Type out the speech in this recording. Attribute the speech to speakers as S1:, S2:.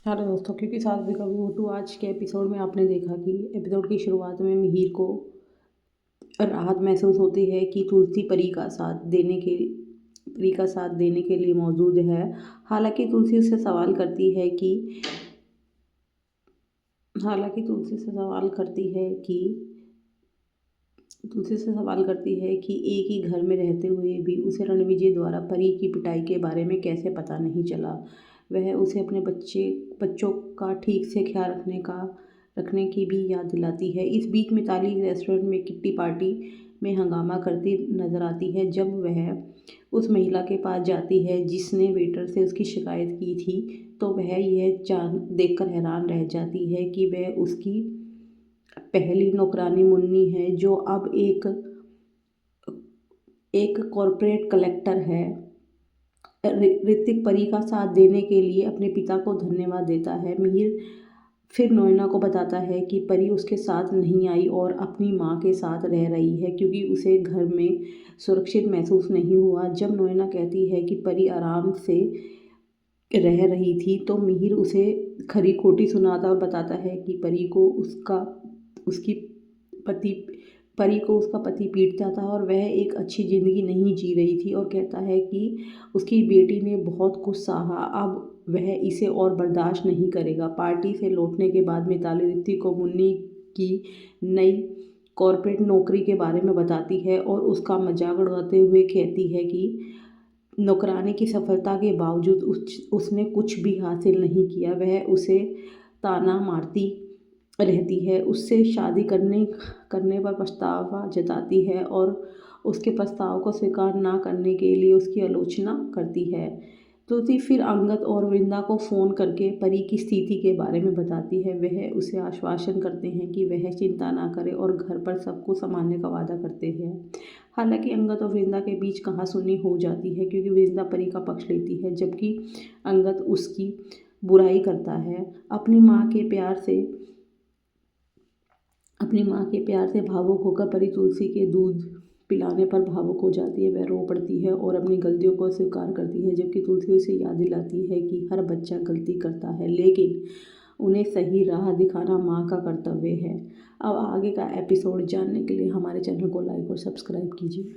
S1: Hello दोस्तों, क्योंकि सास भी कभी हो टू आज के एपिसोड में आपने देखा कि एपिसोड की शुरुआत में मिहिर को राहत महसूस होती है कि तुलसी परी का साथ देने के लिए मौजूद है। हालांकि तुलसी उससे सवाल करती है कि हालांकि तुलसी से सवाल करती है कि एक ही घर में रहते हुए भी उसे रणविजय द्वारा परी की पिटाई के बारे में कैसे पता नहीं चला। वह उसे अपने बच्चों का ठीक से ख्याल रखने की भी याद दिलाती है। इस बीच मिताली रेस्टोरेंट में किट्टी पार्टी में हंगामा करती नजर आती है। जब वह उस महिला के पास जाती है जिसने वेटर से उसकी शिकायत की थी, तो वह यह जान देखकर हैरान रह जाती है कि वह उसकी पहली नौकरानी मुन्नी है, जो अब एक कॉर्पोरेट कलेक्टर है। ऋतिक परी का साथ देने के लिए अपने पिता को धन्यवाद देता है। मिहिर फिर नोएना को बताता है कि परी उसके साथ नहीं आई और अपनी माँ के साथ रह रही है क्योंकि उसे घर में सुरक्षित महसूस नहीं हुआ। जब नोएना कहती है कि परी आराम से रह रही थी, तो मिहिर उसे खरी खोटी सुनाता और बताता है कि परी को उसका पति पीटता था और वह एक अच्छी ज़िंदगी नहीं जी रही थी, और कहता है कि उसकी बेटी ने बहुत कुछ सहा, अब वह इसे और बर्दाश्त नहीं करेगा। पार्टी से लौटने के बाद मिताली ऋतिक को मुन्नी की नई कॉर्पोरेट नौकरी के बारे में बताती है और उसका मजाक उड़ाते हुए कहती है कि नौकरानी की सफलता के बावजूद उसने कुछ भी हासिल नहीं किया। वह उसे ताना मारती रहती है, उससे शादी करने पर पछतावा जताती है और उसके प्रस्ताव को स्वीकार ना करने के लिए उसकी आलोचना करती है। तुलसी फिर अंगद और वृंदा को फ़ोन करके परी की स्थिति के बारे में बताती है। वह उसे आश्वासन करते हैं कि वह चिंता ना करे और घर पर सबको संभालने का वादा करते हैं। हालांकि अंगद और वृंदा के बीच कहासुनी हो जाती है क्योंकि वृंदा परी का पक्ष लेती है जबकि अंगद उसकी बुराई करता है। अपनी माँ के प्यार से भावुक होकर परी तुलसी के दूध पिलाने पर भावुक हो जाती है। वह रो पड़ती है और अपनी गलतियों को स्वीकार करती है, जबकि तुलसी उसे याद दिलाती है कि हर बच्चा गलती करता है, लेकिन उन्हें सही राह दिखाना माँ का कर्तव्य है। अब आगे का एपिसोड जानने के लिए हमारे चैनल को लाइक और सब्सक्राइब कीजिए।